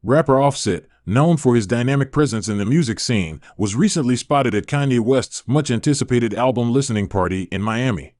Rapper Offset, known for his dynamic presence in the music scene, was recently spotted at Kanye West's much-anticipated album listening party in Miami.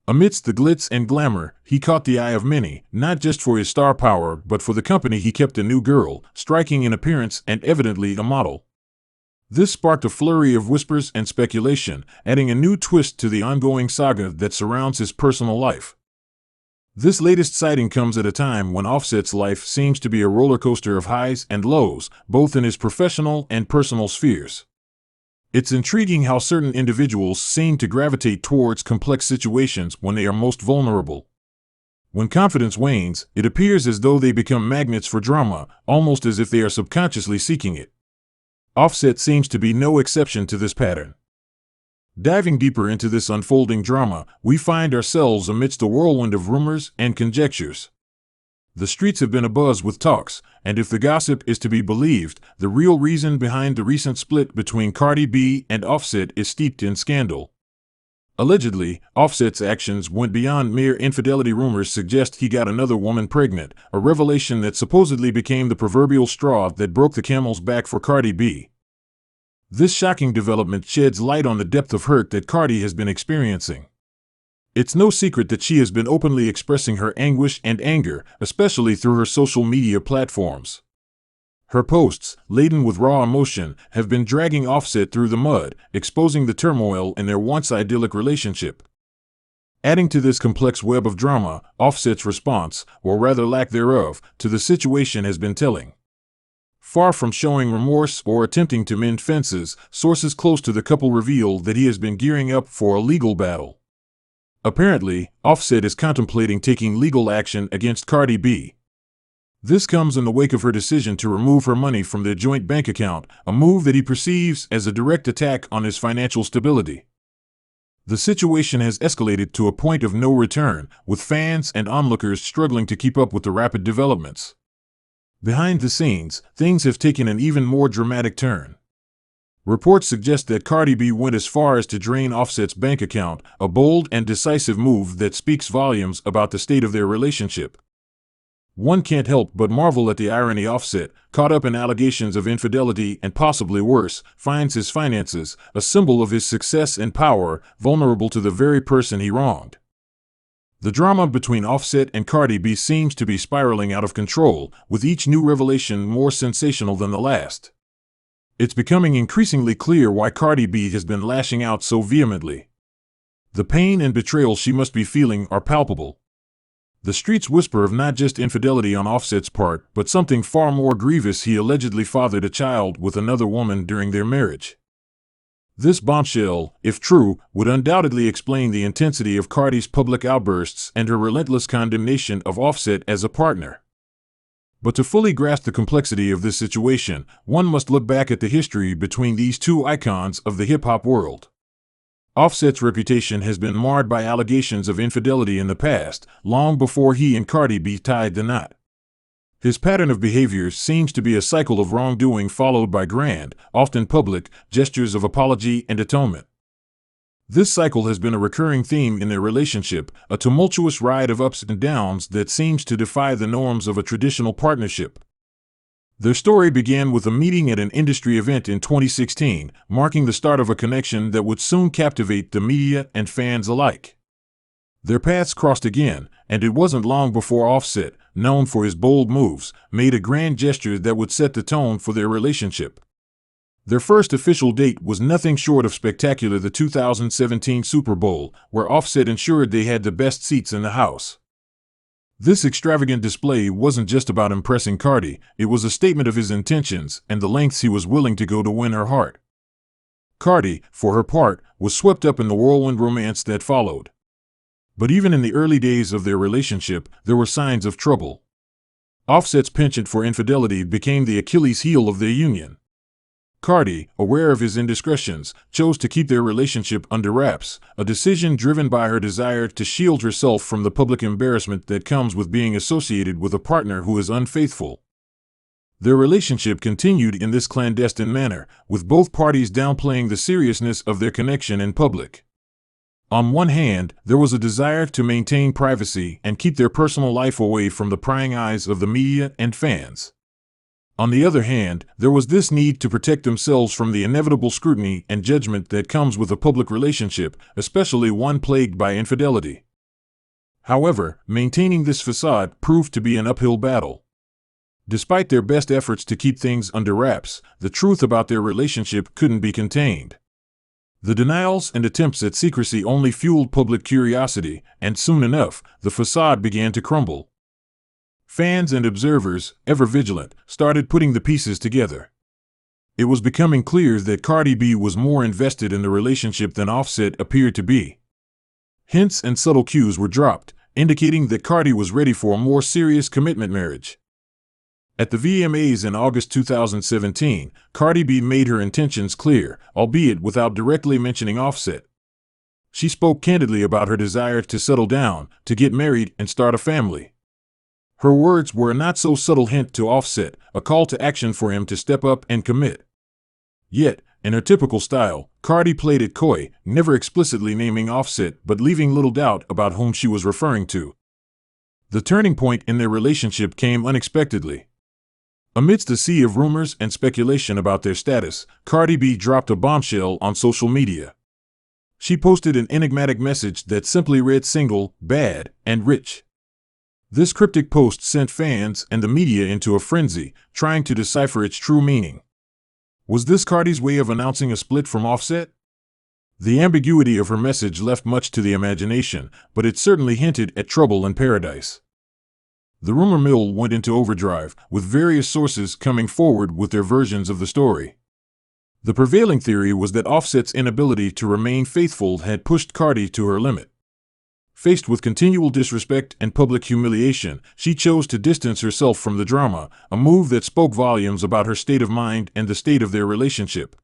Amidst the glitz and glamour, he caught the eye of many, not just for his star power but for the company he kept: a new girl, striking in appearance and evidently a model. This sparked a flurry of whispers and speculation, adding a new twist to the ongoing saga that surrounds his personal life. This latest sighting comes at a time when Offset's life seems to be a roller coaster of highs and lows, both in his professional and personal spheres. It's intriguing how certain individuals seem to gravitate towards complex situations when they are most vulnerable. When confidence wanes, it appears as though they become magnets for drama, almost as if they are subconsciously seeking it. Offset seems to be no exception to this pattern. Diving deeper into this unfolding drama, we find ourselves amidst a whirlwind of rumors and conjectures. The streets have been abuzz with talks, and if the gossip is to be believed, the real reason behind the recent split between Cardi B and Offset is steeped in scandal. Allegedly, Offset's actions went beyond mere infidelity. Rumors suggest he got another woman pregnant, a revelation that supposedly became the proverbial straw that broke the camel's back for Cardi B. This shocking development sheds light on the depth of hurt that Cardi has been experiencing. It's no secret that she has been openly expressing her anguish and anger, especially through her social media platforms. Her posts, laden with raw emotion, have been dragging Offset through the mud, exposing the turmoil in their once idyllic relationship. Adding to this complex web of drama, Offset's response, or rather lack thereof, to the situation has been telling. Far from showing remorse or attempting to mend fences, sources close to the couple reveal that he has been gearing up for a legal battle. Apparently, Offset is contemplating taking legal action against Cardi B. This comes in the wake of her decision to remove her money from their joint bank account, a move that he perceives as a direct attack on his financial stability. The situation has escalated to a point of no return, with fans and onlookers struggling to keep up with the rapid developments. Behind the scenes, things have taken an even more dramatic turn. Reports suggest that Cardi B went as far as to drain Offset's bank account, a bold and decisive move that speaks volumes about the state of their relationship. One can't help but marvel at the irony. Offset, caught up in allegations of infidelity and possibly worse, finds his finances, a symbol of his success and power, vulnerable to the very person he wronged. The drama between Offset and Cardi B seems to be spiraling out of control, with each new revelation more sensational than the last. It's becoming increasingly clear why Cardi B has been lashing out so vehemently. The pain and betrayal she must be feeling are palpable. The streets whisper of not just infidelity on Offset's part, but something far more grievous: he allegedly fathered a child with another woman during their marriage. This bombshell, if true, would undoubtedly explain the intensity of Cardi's public outbursts and her relentless condemnation of Offset as a partner. But to fully grasp the complexity of this situation, one must look back at the history between these two icons of the hip-hop world. Offset's reputation has been marred by allegations of infidelity in the past, long before he and Cardi B tied the knot. His pattern of behavior seems to be a cycle of wrongdoing followed by grand, often public, gestures of apology and atonement. This cycle has been a recurring theme in their relationship, a tumultuous ride of ups and downs that seems to defy the norms of a traditional partnership. Their story began with a meeting at an industry event in 2016, marking the start of a connection that would soon captivate the media and fans alike. Their paths crossed again, and it wasn't long before Offset, known for his bold moves, made a grand gesture that would set the tone for their relationship. Their first official date was nothing short of spectacular: the 2017 Super Bowl, where Offset ensured they had the best seats in the house. This extravagant display wasn't just about impressing Cardi, it was a statement of his intentions and the lengths he was willing to go to win her heart. Cardi, for her part, was swept up in the whirlwind romance that followed. But even in the early days of their relationship, there were signs of trouble. Offset's penchant for infidelity became the Achilles heel of their union. Cardi, aware of his indiscretions, chose to keep their relationship under wraps, a decision driven by her desire to shield herself from the public embarrassment that comes with being associated with a partner who is unfaithful. Their relationship continued in this clandestine manner, with both parties downplaying the seriousness of their connection in public. On one hand, there was a desire to maintain privacy and keep their personal life away from the prying eyes of the media and fans. On the other hand, there was this need to protect themselves from the inevitable scrutiny and judgment that comes with a public relationship, especially one plagued by infidelity. However, maintaining this facade proved to be an uphill battle. Despite their best efforts to keep things under wraps, the truth about their relationship couldn't be contained. The denials and attempts at secrecy only fueled public curiosity, and soon enough, the facade began to crumble. Fans and observers, ever vigilant, started putting the pieces together. It was becoming clear that Cardi B was more invested in the relationship than Offset appeared to be. Hints and subtle cues were dropped, indicating that Cardi was ready for a more serious commitment marriage. At the VMAs in August 2017, Cardi B made her intentions clear, albeit without directly mentioning Offset. She spoke candidly about her desire to settle down, to get married, and start a family. Her words were a not-so-subtle hint to Offset, a call to action for him to step up and commit. Yet, in her typical style, Cardi played it coy, never explicitly naming Offset but leaving little doubt about whom she was referring to. The turning point in their relationship came unexpectedly. Amidst a sea of rumors and speculation about their status, Cardi B dropped a bombshell on social media. She posted an enigmatic message that simply read single, bad, and rich. This cryptic post sent fans and the media into a frenzy, trying to decipher its true meaning. Was this Cardi's way of announcing a split from Offset? The ambiguity of her message left much to the imagination, but it certainly hinted at trouble in paradise. The rumor mill went into overdrive, with various sources coming forward with their versions of the story. The prevailing theory was that Offset's inability to remain faithful had pushed Cardi to her limit. Faced with continual disrespect and public humiliation, she chose to distance herself from the drama, a move that spoke volumes about her state of mind and the state of their relationship.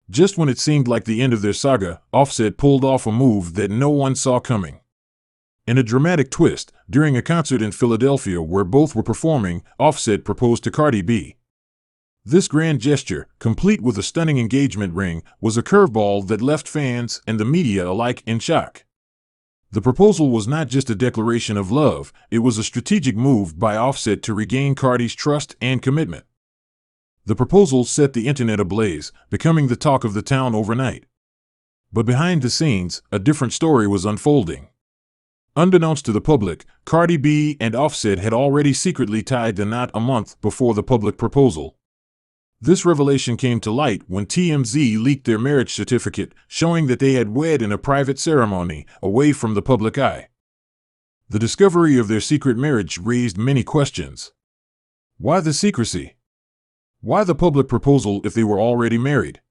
Just when it seemed like the end of their saga, Offset pulled off a move that no one saw coming. In a dramatic twist, during a concert in Philadelphia where both were performing, Offset proposed to Cardi B. This grand gesture, complete with a stunning engagement ring, was a curveball that left fans and the media alike in shock. The proposal was not just a declaration of love, it was a strategic move by Offset to regain Cardi's trust and commitment. The proposal set the internet ablaze, becoming the talk of the town overnight. But behind the scenes, a different story was unfolding. Unbeknownst to the public, Cardi B and Offset had already secretly tied the knot a month before the public proposal. This revelation came to light when TMZ leaked their marriage certificate, showing that they had wed in a private ceremony, away from the public eye. The discovery of their secret marriage raised many questions. Why the secrecy? Why the public proposal if they were already married?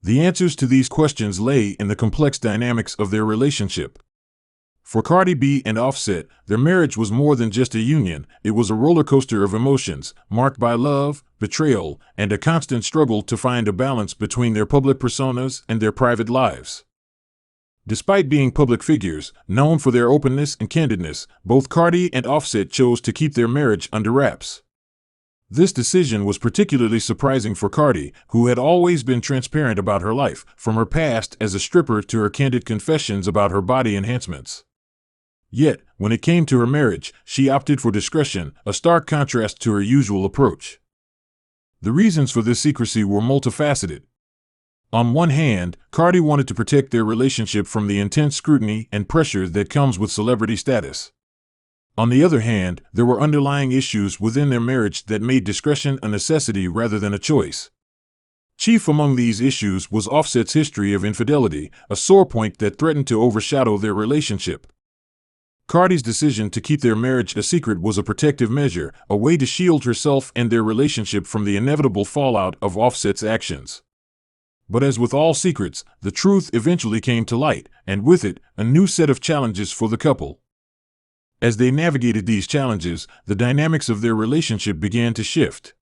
The answers to these questions lay in the complex dynamics of their relationship. For Cardi B and Offset, their marriage was more than just a union, it was a roller coaster of emotions, marked by love, betrayal, and a constant struggle to find a balance between their public personas and their private lives. Despite being public figures, known for their openness and candidness, both Cardi and Offset chose to keep their marriage under wraps. This decision was particularly surprising for Cardi, who had always been transparent about her life, from her past as a stripper to her candid confessions about her body enhancements. Yet, when it came to her marriage, she opted for discretion, a stark contrast to her usual approach. The reasons for this secrecy were multifaceted. On one hand, Cardi wanted to protect their relationship from the intense scrutiny and pressure that comes with celebrity status. On the other hand, there were underlying issues within their marriage that made discretion a necessity rather than a choice. Chief among these issues was Offset's history of infidelity, a sore point that threatened to overshadow their relationship. Cardi's decision to keep their marriage a secret was a protective measure, a way to shield herself and their relationship from the inevitable fallout of Offset's actions. But as with all secrets, the truth eventually came to light, and with it, a new set of challenges for the couple. As they navigated these challenges, the dynamics of their relationship began to shift.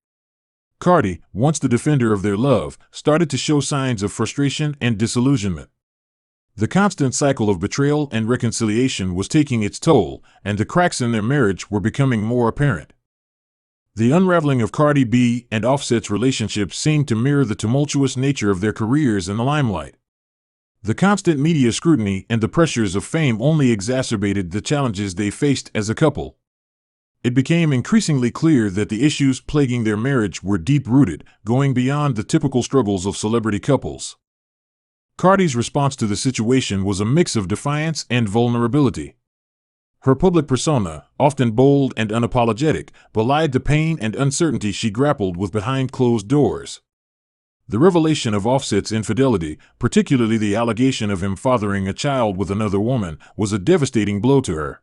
Cardi, once the defender of their love, started to show signs of frustration and disillusionment. The constant cycle of betrayal and reconciliation was taking its toll, and the cracks in their marriage were becoming more apparent. The unraveling of Cardi B and Offset's relationship seemed to mirror the tumultuous nature of their careers in the limelight. The constant media scrutiny and the pressures of fame only exacerbated the challenges they faced as a couple. It became increasingly clear that the issues plaguing their marriage were deep-rooted, going beyond the typical struggles of celebrity couples. Cardi's response to the situation was a mix of defiance and vulnerability. Her public persona, often bold and unapologetic, belied the pain and uncertainty she grappled with behind closed doors. The revelation of Offset's infidelity, particularly the allegation of him fathering a child with another woman, was a devastating blow to her.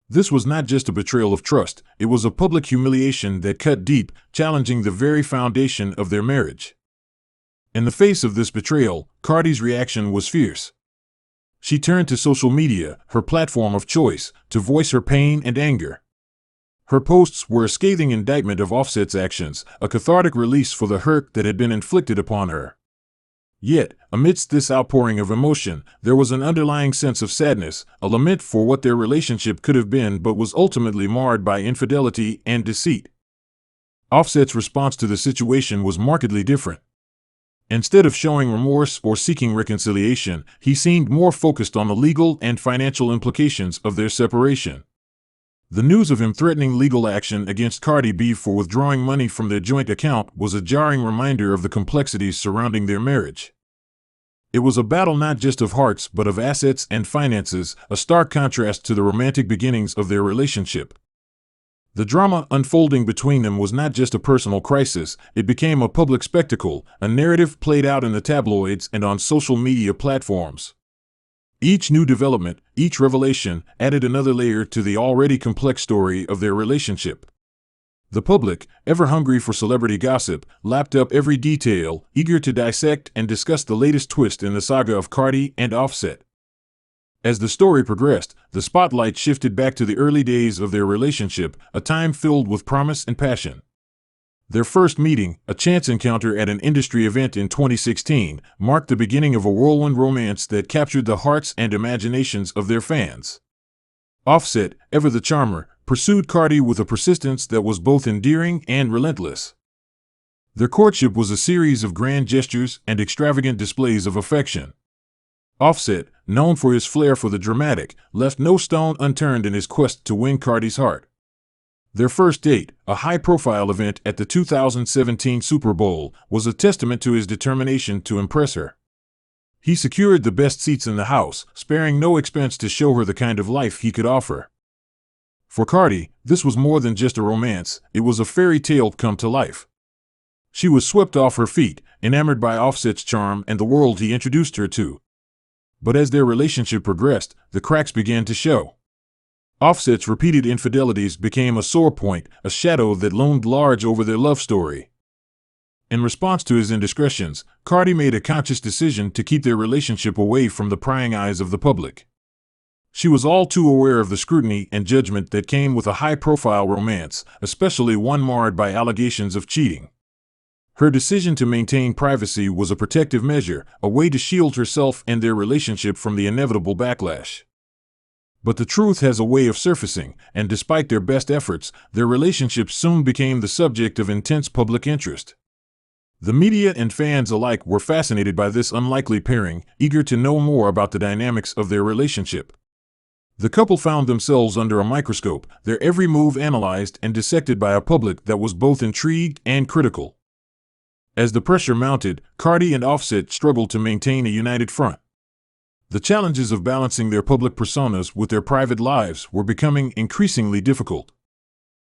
This was not just a betrayal of trust, it was a public humiliation that cut deep, challenging the very foundation of their marriage. In the face of this betrayal, Cardi's reaction was fierce. She turned to social media, her platform of choice, to voice her pain and anger. Her posts were a scathing indictment of Offset's actions, a cathartic release for the hurt that had been inflicted upon her. Yet, amidst this outpouring of emotion, there was an underlying sense of sadness, a lament for what their relationship could have been but was ultimately marred by infidelity and deceit. Offset's response to the situation was markedly different. Instead of showing remorse or seeking reconciliation, he seemed more focused on the legal and financial implications of their separation. The news of him threatening legal action against Cardi B for withdrawing money from their joint account was a jarring reminder of the complexities surrounding their marriage. It was a battle not just of hearts but of assets and finances, a stark contrast to the romantic beginnings of their relationship. The drama unfolding between them was not just a personal crisis, it became a public spectacle, a narrative played out in the tabloids and on social media platforms. Each new development, each revelation, added another layer to the already complex story of their relationship. The public, ever hungry for celebrity gossip, lapped up every detail, eager to dissect and discuss the latest twist in the saga of Cardi and Offset. As the story progressed, the spotlight shifted back to the early days of their relationship, a time filled with promise and passion. Their first meeting, a chance encounter at an industry event in 2016, marked the beginning of a whirlwind romance that captured the hearts and imaginations of their fans. Offset, ever the charmer, pursued Cardi with a persistence that was both endearing and relentless. Their courtship was a series of grand gestures and extravagant displays of affection. Offset, known for his flair for the dramatic, left no stone unturned in his quest to win Cardi's heart. Their first date, a high-profile event at the 2017 Super Bowl, was a testament to his determination to impress her. He secured the best seats in the house, sparing no expense to show her the kind of life he could offer. For Cardi, this was more than just a romance, it was a fairy tale come to life. She was swept off her feet, enamored by Offset's charm and the world he introduced her to. But as their relationship progressed, the cracks began to show. Offset's repeated infidelities became a sore point, a shadow that loomed large over their love story. In response to his indiscretions, Cardi made a conscious decision to keep their relationship away from the prying eyes of the public. She was all too aware of the scrutiny and judgment that came with a high-profile romance, especially one marred by allegations of cheating. Her decision to maintain privacy was a protective measure, a way to shield herself and their relationship from the inevitable backlash. But the truth has a way of surfacing, and despite their best efforts, their relationship soon became the subject of intense public interest. The media and fans alike were fascinated by this unlikely pairing, eager to know more about the dynamics of their relationship. The couple found themselves under a microscope, their every move analyzed and dissected by a public that was both intrigued and critical. As the pressure mounted, Cardi and Offset struggled to maintain a united front. The challenges of balancing their public personas with their private lives were becoming increasingly difficult.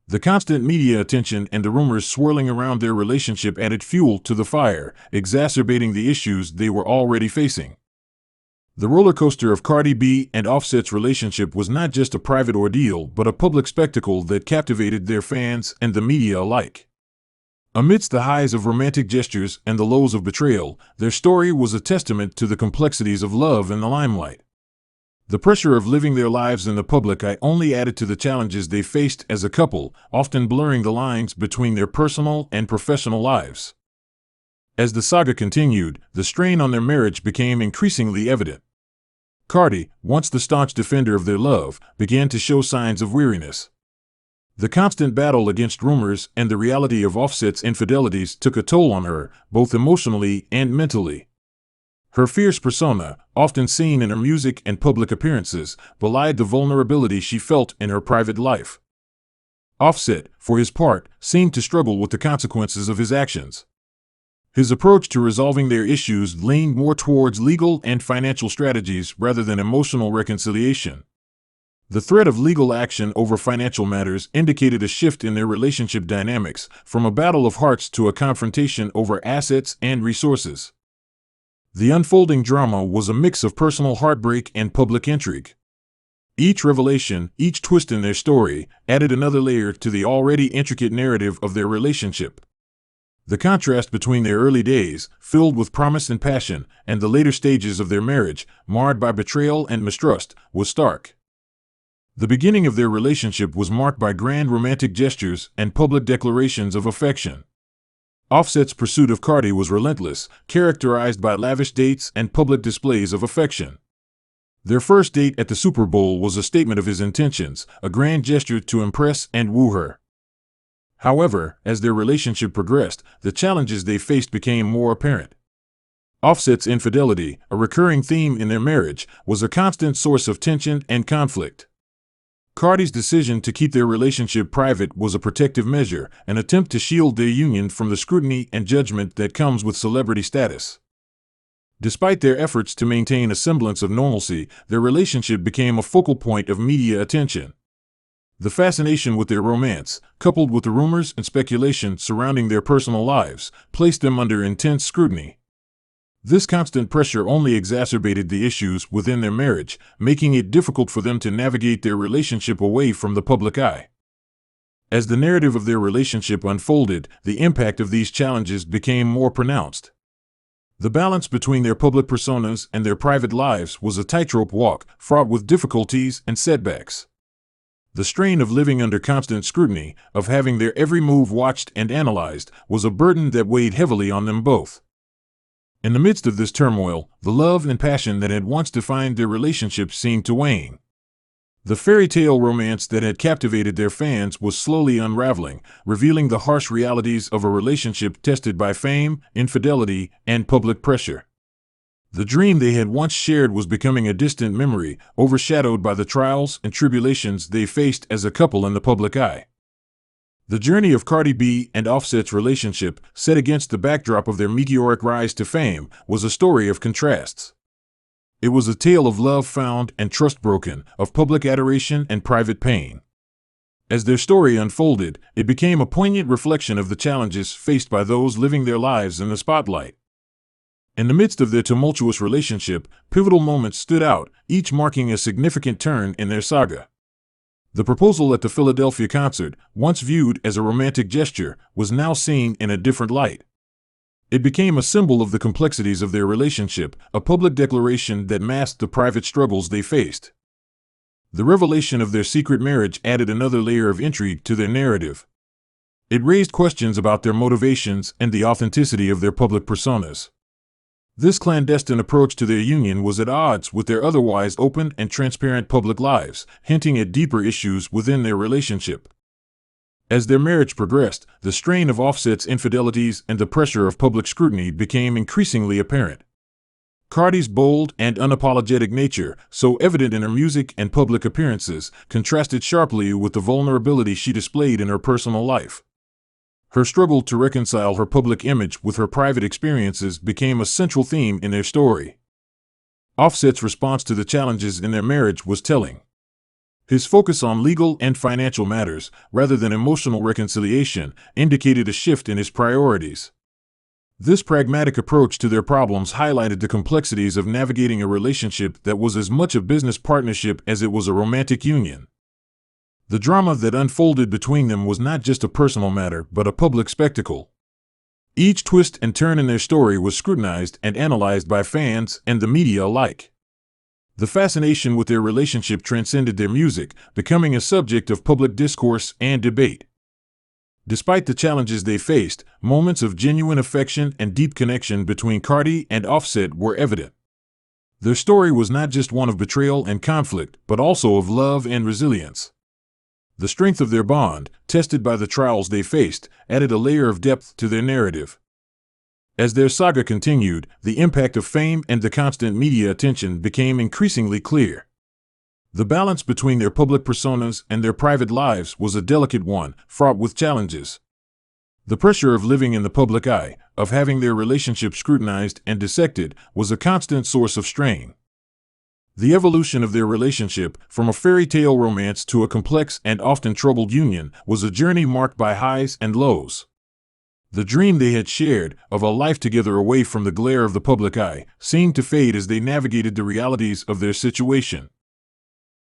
The constant media attention and the rumors swirling around their relationship added fuel to the fire, exacerbating the issues they were already facing. The roller coaster of Cardi B and Offset's relationship was not just a private ordeal but a public spectacle that captivated their fans and the media alike. Amidst the highs of romantic gestures and the lows of betrayal, their story was a testament to the complexities of love in the limelight. The pressure of living their lives in the public eye only added to the challenges they faced as a couple, often blurring the lines between their personal and professional lives. As the saga continued, the strain on their marriage became increasingly evident. Cardi, once the staunch defender of their love, began to show signs of weariness. The constant battle against rumors and the reality of Offset's infidelities took a toll on her, both emotionally and mentally. Her fierce persona, often seen in her music and public appearances, belied the vulnerability she felt in her private life. Offset, for his part, seemed to struggle with the consequences of his actions. His approach to resolving their issues leaned more towards legal and financial strategies rather than emotional reconciliation. The threat of legal action over financial matters indicated a shift in their relationship dynamics, from a battle of hearts to a confrontation over assets and resources. The unfolding drama was a mix of personal heartbreak and public intrigue. Each revelation, each twist in their story, added another layer to the already intricate narrative of their relationship. The contrast between their early days, filled with promise and passion, and the later stages of their marriage, marred by betrayal and mistrust, was stark. The beginning of their relationship was marked by grand romantic gestures and public declarations of affection. Offset's pursuit of Cardi was relentless, characterized by lavish dates and public displays of affection. Their first date at the Super Bowl was a statement of his intentions, a grand gesture to impress and woo her. However, as their relationship progressed, the challenges they faced became more apparent. Offset's infidelity, a recurring theme in their marriage, was a constant source of tension and conflict. Cardi's decision to keep their relationship private was a protective measure, an attempt to shield their union from the scrutiny and judgment that comes with celebrity status. Despite their efforts to maintain a semblance of normalcy, their relationship became a focal point of media attention. The fascination with their romance, coupled with the rumors and speculation surrounding their personal lives, placed them under intense scrutiny. This constant pressure only exacerbated the issues within their marriage, making it difficult for them to navigate their relationship away from the public eye. As the narrative of their relationship unfolded, the impact of these challenges became more pronounced. The balance between their public personas and their private lives was a tightrope walk, fraught with difficulties and setbacks. The strain of living under constant scrutiny, of having their every move watched and analyzed, was a burden that weighed heavily on them both. In the midst of this turmoil, the love and passion that had once defined their relationship seemed to wane. The fairy tale romance that had captivated their fans was slowly unraveling, revealing the harsh realities of a relationship tested by fame, infidelity, and public pressure. The dream they had once shared was becoming a distant memory, overshadowed by the trials and tribulations they faced as a couple in the public eye. The journey of Cardi B and Offset's relationship, set against the backdrop of their meteoric rise to fame, was a story of contrasts. It was a tale of love found and trust broken, of public adoration and private pain. As their story unfolded, it became a poignant reflection of the challenges faced by those living their lives in the spotlight. In the midst of their tumultuous relationship, pivotal moments stood out, each marking a significant turn in their saga. The proposal at the Philadelphia concert, once viewed as a romantic gesture, was now seen in a different light. It became a symbol of the complexities of their relationship, a public declaration that masked the private struggles they faced. The revelation of their secret marriage added another layer of intrigue to their narrative. It raised questions about their motivations and the authenticity of their public personas. This clandestine approach to their union was at odds with their otherwise open and transparent public lives, hinting at deeper issues within their relationship. As their marriage progressed, the strain of Offset's infidelities and the pressure of public scrutiny became increasingly apparent. Cardi's bold and unapologetic nature, so evident in her music and public appearances, contrasted sharply with the vulnerability she displayed in her personal life. Her struggle to reconcile her public image with her private experiences became a central theme in their story. Offset's response to the challenges in their marriage was telling. His focus on legal and financial matters, rather than emotional reconciliation, indicated a shift in his priorities. This pragmatic approach to their problems highlighted the complexities of navigating a relationship that was as much a business partnership as it was a romantic union. The drama that unfolded between them was not just a personal matter, but a public spectacle. Each twist and turn in their story was scrutinized and analyzed by fans and the media alike. The fascination with their relationship transcended their music, becoming a subject of public discourse and debate. Despite the challenges they faced, moments of genuine affection and deep connection between Cardi and Offset were evident. Their story was not just one of betrayal and conflict, but also of love and resilience. The strength of their bond, tested by the trials they faced, added a layer of depth to their narrative. As their saga continued, the impact of fame and the constant media attention became increasingly clear. The balance between their public personas and their private lives was a delicate one, fraught with challenges. The pressure of living in the public eye, of having their relationship scrutinized and dissected, was a constant source of strain. The evolution of their relationship, from a fairy tale romance to a complex and often troubled union, was a journey marked by highs and lows. The dream they had shared, of a life together away from the glare of the public eye, seemed to fade as they navigated the realities of their situation.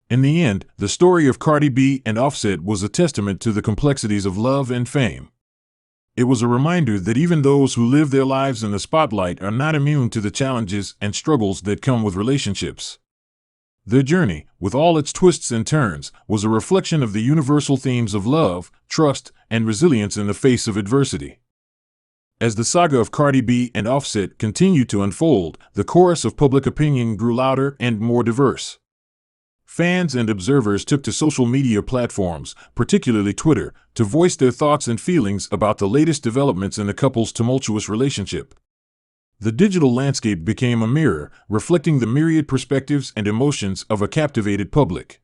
In the end, the story of Cardi B and Offset was a testament to the complexities of love and fame. It was a reminder that even those who live their lives in the spotlight are not immune to the challenges and struggles that come with relationships. Their journey, with all its twists and turns, was a reflection of the universal themes of love, trust, and resilience in the face of adversity. As the saga of Cardi B and Offset continued to unfold, the chorus of public opinion grew louder and more diverse. Fans and observers took to social media platforms, particularly Twitter, to voice their thoughts and feelings about the latest developments in the couple's tumultuous relationship. The digital landscape became a mirror, reflecting the myriad perspectives and emotions of a captivated public.